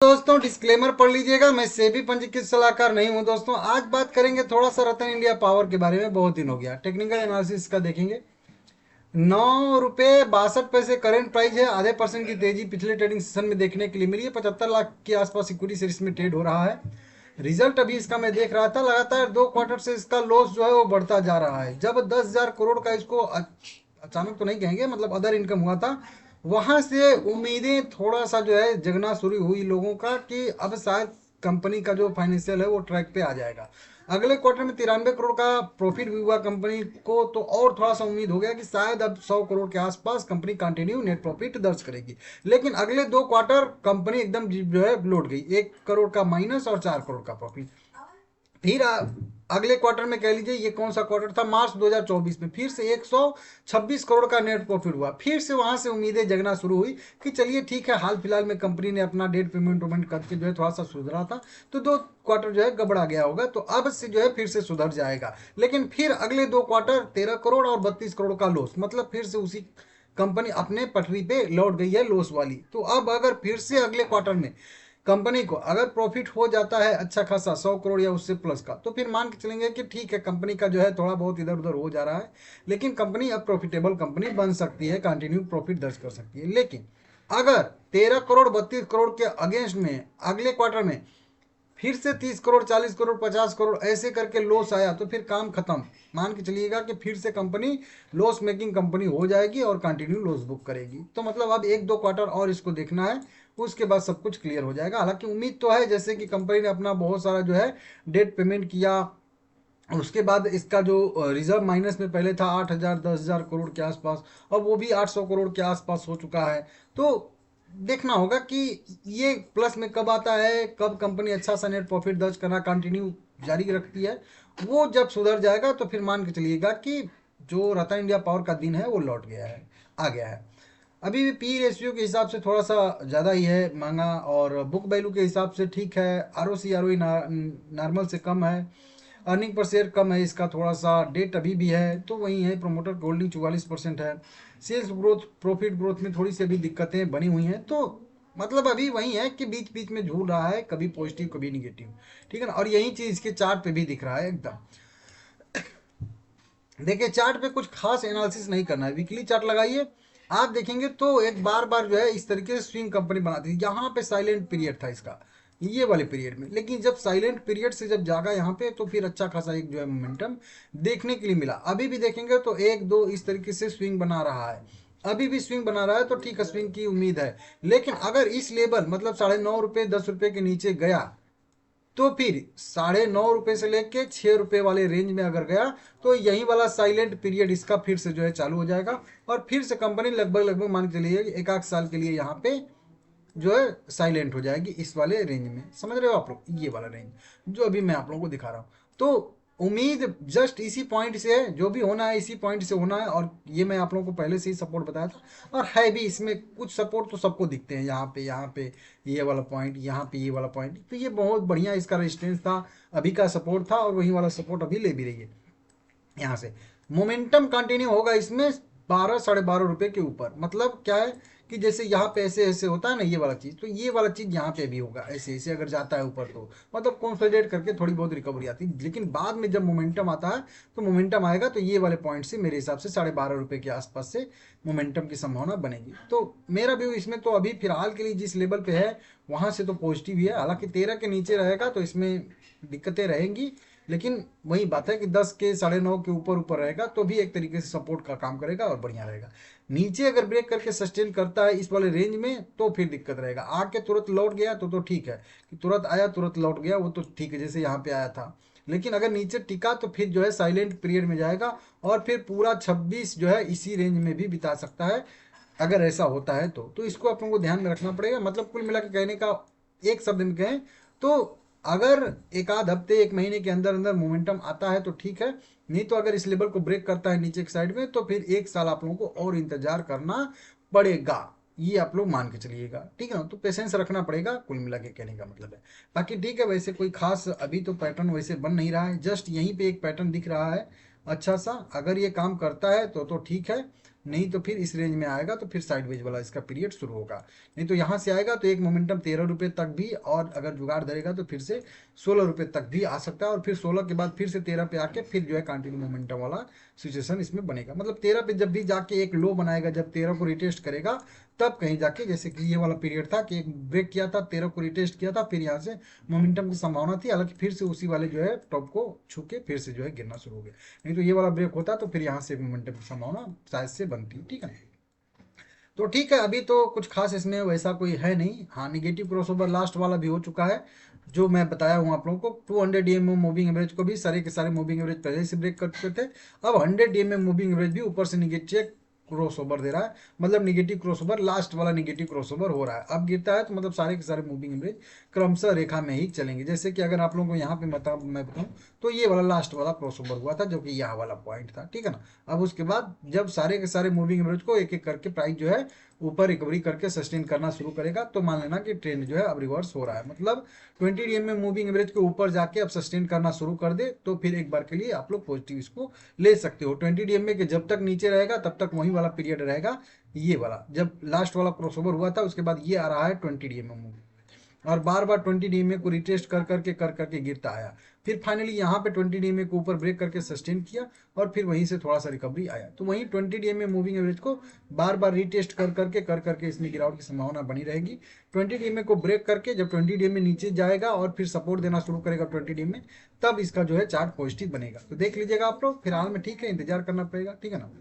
दोस्तों डिस्क्लेमर पढ़ लीजिएगा, मैं सेबी पंजीकृत सलाहकार नहीं हूं। दोस्तों आज बात करेंगे थोड़ा सा रतन इंडिया पावर के बारे में। बहुत दिन हो गया, टेक्निकल एनालिसिस का देखेंगे। 9 रुपये 62 पैसे करेंट प्राइस है। आधे % की तेजी पिछले ट्रेडिंग सेशन में देखने के लिए मिली है। 75 लाख के आसपास इक्विटी शेयर्स में ट्रेड हो रहा है। रिजल्ट अभी इसका मैं देख रहा था, लगातार 2 क्वार्टर से इसका लॉस जो है वो बढ़ता जा रहा है। जब 10,000 करोड़ का इसको अचानक तो नहीं कहेंगे, मतलब अदर इनकम हुआ था, वहां से उम्मीदें थोड़ा सा जो है जगना शुरू हुई लोगों का कि अब शायद कंपनी का जो फाइनेंशियल है वो ट्रैक पे आ जाएगा। अगले क्वार्टर में 93 करोड़ का प्रॉफिट भी हुआ कंपनी को, तो और थोड़ा सा उम्मीद हो गया कि शायद अब 100 करोड़ के आसपास कंपनी कंटिन्यू नेट प्रॉफिट दर्ज करेगी। लेकिन अगले 2 क्वार्टर कंपनी एकदम जो है लौट गई, 1 करोड़ का माइनस और 4 करोड़ का प्रॉफिट। फिर अगले क्वार्टर में कह लीजिए, ये कौन सा क्वार्टर था, मार्च 2024 में फिर से 126 करोड़ का नेट प्रॉफिट हुआ। फिर से वहां से उम्मीदें जगना शुरू हुई कि चलिए ठीक है, हाल फिलहाल में कंपनी ने अपना डेट पेमेंट करके जो है थोड़ा सा सुधरा था, तो 2 क्वार्टर जो है गड़बड़ा गया होगा, तो अब से जो है फिर से सुधर जाएगा। लेकिन फिर अगले 2 क्वार्टर 13 करोड़ और 32 करोड़ का लॉस, मतलब फिर से उसी कंपनी अपने पटरी पे लौट गई है लॉस वाली। तो अब अगर फिर से अगले क्वार्टर में कंपनी को अगर प्रॉफिट हो जाता है अच्छा खासा 100 करोड़ या उससे प्लस का, तो फिर मान के चलेंगे कि ठीक है, कंपनी का जो है थोड़ा बहुत इधर उधर हो जा रहा है, लेकिन कंपनी अब प्रॉफिटेबल कंपनी बन सकती है, कंटिन्यू प्रॉफिट दर्ज कर सकती है। लेकिन अगर 13 करोड़ 32 करोड़ के अगेंस्ट में अगले क्वार्टर में फिर से 30 करोड़ 40 करोड़ 50 करोड़ ऐसे करके लॉस आया, तो फिर काम खत्म। मान के चलिएगा कि फिर से कंपनी लॉस मेकिंग कंपनी हो जाएगी और कंटिन्यू लॉस बुक करेगी। तो मतलब अब 1-2 क्वार्टर और इसको देखना है, उसके बाद सब कुछ क्लियर हो जाएगा। हालांकि उम्मीद तो है, जैसे कि कंपनी ने अपना बहुत सारा जो है डेट पेमेंट किया, उसके बाद इसका जो रिजर्व माइनस में पहले था 8,000 10,000 करोड़ के आसपास, अब वो भी 800 करोड़ के आसपास हो चुका है। तो देखना होगा कि ये प्लस में कब आता है, कब कंपनी अच्छा सा नेट प्रॉफिट दर्ज करना कंटिन्यू जारी रखती है। वो जब सुधर जाएगा तो फिर मान के चलिएगा कि जो रतन इंडिया पावर का दिन है वो लौट गया है, आ गया है। अभी भी पी रेशियो के हिसाब से थोड़ा सा ज़्यादा ही है महंगा, और बुक वैल्यू के हिसाब से ठीक है। R O C R O normal से कम है। अर्निंग पर शेयर कम है इसका थोड़ा सा। डेट अभी भी है तो वही है। प्रोमोटर होल्डिंग 44% है। सेल्स ग्रोथ प्रॉफिट ग्रोथ में थोड़ी सी अभी दिक्कतें बनी हुई हैं, तो मतलब अभी वही है कि बीच बीच में झूल रहा है, कभी पॉजिटिव कभी निगेटिव, ठीक है ना। और यही चीज़ इसके चार्ट पे भी दिख रहा है एकदम। देखिए चार्ट पे कुछ खास एनालिसिस नहीं करना है, वीकली चार्ट लगाइए, आप देखेंगे तो एक बार बार जो है इस तरीके से स्विंग कंपनी बनाती थी। यहाँ पे साइलेंट पीरियड था इसका, ये वाले पीरियड में, लेकिन जब साइलेंट पीरियड से जब जागा यहाँ पे, तो फिर अच्छा खासा एक जो है मोमेंटम देखने के लिए मिला। अभी भी देखेंगे तो 1-2 इस तरीके से स्विंग बना रहा है, अभी भी स्विंग बना रहा है, तो ठीक है, स्विंग की उम्मीद है। लेकिन अगर इस लेवल मतलब 9.5 रुपये 10 रुपये के नीचे गया, तो फिर 9.5 रुपये से लेके 6 रुपये वाले रेंज में अगर गया, तो यही वाला साइलेंट पीरियड इसका फिर से जो है चालू हो जाएगा, और फिर से कंपनी लगभग लगभग मान के चलिए 1-8 साल के लिए यहाँ पे जो है साइलेंट हो जाएगी इस वाले रेंज में। समझ रहे हो आप लोग, ये वाला रेंज जो अभी मैं आप लोगों को दिखा रहा हूँ। तो उम्मीद जस्ट इसी पॉइंट से है, जो भी होना है इसी पॉइंट से होना है, और ये मैं आप लोगों को पहले से ही सपोर्ट बताया था। और है भी इसमें कुछ सपोर्ट तो सबको दिखते हैं, यहाँ पे ये वाला पॉइंट, यहाँ पे ये वाला पॉइंट, तो ये बहुत बढ़िया इसका रेजिस्टेंस था, अभी का सपोर्ट था, और वही वाला सपोर्ट अभी ले भी रही है। यहाँ से मोमेंटम कंटिन्यू होगा इसमें 12-12.5 रुपये के ऊपर। मतलब क्या है कि जैसे यहाँ पे ऐसे ऐसे होता है ना ये वाला चीज़, तो ये वाला चीज़ यहाँ पे भी होगा, ऐसे ऐसे अगर जाता है ऊपर, तो मतलब कंसोलिडेट करके थोड़ी बहुत रिकवरी आती है। लेकिन बाद में जब मोमेंटम आता है, तो मोमेंटम आएगा तो ये वाले पॉइंट से मेरे हिसाब से 12.5 रुपये के आसपास से मोमेंटम की संभावना बनेगी। तो मेरा व्यू इसमें तो अभी फिलहाल के लिए जिस लेवल पे है वहाँ से तो पॉजिटिव ही है। हालांकि 13 के नीचे रहेगा तो इसमें दिक्कतें रहेंगी, लेकिन वही बात है कि 10 के 9.5 के ऊपर ऊपर रहेगा तो भी एक तरीके से सपोर्ट का काम करेगा और बढ़िया रहेगा। नीचे अगर ब्रेक करके सस्टेन करता है इस वाले रेंज में, तो फिर दिक्कत रहेगा। आके तुरंत लौट गया तो ठीक है, कि तुरंत आया तुरंत लौट गया, वो तो ठीक है, जैसे यहाँ पे आया था। लेकिन अगर नीचे टिका तो फिर जो है साइलेंट पीरियड में जाएगा, और फिर पूरा 26 जो है इसी रेंज में भी बिता सकता है, अगर ऐसा होता है तो इसको आप लोगों को ध्यान में रखना पड़ेगा। मतलब कुल मिला के कहने का एक शब्द में कहें तो, अगर एक आध हफ्ते एक महीने के अंदर अंदर मोमेंटम आता है तो ठीक है, नहीं तो अगर इस लेवल को ब्रेक करता है नीचे की साइड में, तो फिर 1 साल आप लोगों को और इंतजार करना पड़ेगा। ये आप लोग मान के चलिएगा, ठीक है ना। तो पेशेंस रखना पड़ेगा, कुल मिला के कहने का मतलब है। बाकी ठीक है, वैसे कोई खास अभी तो पैटर्न वैसे बन नहीं रहा है, जस्ट यहीं पे एक पैटर्न दिख रहा है अच्छा सा। अगर ये काम करता है तो ठीक है, नहीं तो फिर इस रेंज में आएगा तो फिर साइडवेज वाला इसका पीरियड शुरू होगा। नहीं तो यहाँ से आएगा तो एक मोमेंटम 13 रुपये तक भी, और अगर जुगाड़ धरेगा तो फिर से 16 रुपये तक भी आ सकता है, और फिर 16 के बाद फिर से 13 पे आके फिर जो है कंटिन्यू मोमेंटम वाला सिचुएशन इसमें बनेगा। मतलब 13 पे जब भी जाके एक लो बनाएगा, जब 13 को रिटेस्ट करेगा तब कहीं जाके, जैसे कि ये वाला पीरियड था कि एक ब्रेक किया था, 13 को रिटेस्ट किया था, फिर यहाँ से मोमेंटम की संभावना थी, हालांकि फिर से उसी वाले जो है टॉप को छू के फिर से जो है गिरना शुरू हो गया। नहीं तो ये वाला ब्रेक होता तो फिर यहाँ से मोमेंटम की संभावना शायद से बनती। ठीक है, तो ठीक है, अभी तो कुछ खास इसमें वैसा कोई है नहीं। हाँ, निगेटिव क्रॉसओवर लास्ट वाला भी हो चुका है, जो मैं बताया हूँ आप लोगों को। 200 DMA मूविंग एवरेज को भी सारे के सारे मूविंग एवरेज पहले से ब्रेक कर चुके थे। अब 100 DMA मूविंग एवरेज भी ऊपर से निगेटिव क्रॉसओवर दे रहा है, मतलब निगेटिव क्रॉसओवर, लास्ट वाला निगेटिव क्रॉसओवर हो रहा है। अब गिरता है तो मतलब सारे के सारे मूविंग एवरेज क्रमशः रेखा में ही चलेंगे। जैसे कि अगर आप लोगों को यहाँ पे मैं बताऊँ तो ये वाला लास्ट वाला क्रॉसओवर हुआ था, जो कि यहाँ वाला पॉइंट था। ठीक है ना, अब उसके बाद जब सारे के सारे मूविंग एवरेज को एक एक करके प्राइस जो है ऊपर रिकवरी करके सस्टेन करना शुरू करेगा, तो मान लेना कि ट्रेंड जो है अब रिवर्स हो रहा है। मतलब 20 DMA मूविंग एवरेज के ऊपर जाके अब सस्टेन करना शुरू कर दे तो फिर एक बार के लिए आप लोग पॉजिटिव इसको ले सकते हो। 20 DMA के जब तक नीचे रहेगा तब तक वही वाला पीरियड रहेगा, ये वाला जब लास्ट वाला क्रॉसओवर हुआ था उसके बाद ये आ रहा है 20 DMA मूविंग, और बार बार 20 DMA को रिटेस्ट कर करके गिरता आया। फिर फाइनली यहाँ पे 20 DMA को ऊपर ब्रेक करके सस्टेन किया, और फिर वहीं से थोड़ा सा रिकवरी आया। तो वहीं 20 DMA मूविंग एवरेज को बार बार रिटेस्ट कर करके इसमें गिरावट की संभावना बनी रहेगी। 20 DMA को ब्रेक करके जब 20 DMA नीचे जाएगा और फिर सपोर्ट देना शुरू करेगा 20 DMA, तब इसका जो है चार्ट पॉजिटिव बनेगा। तो देख लीजिएगा आप लोग, फिलहाल में ठीक है, इंतजार करना पड़ेगा। ठीक है ना।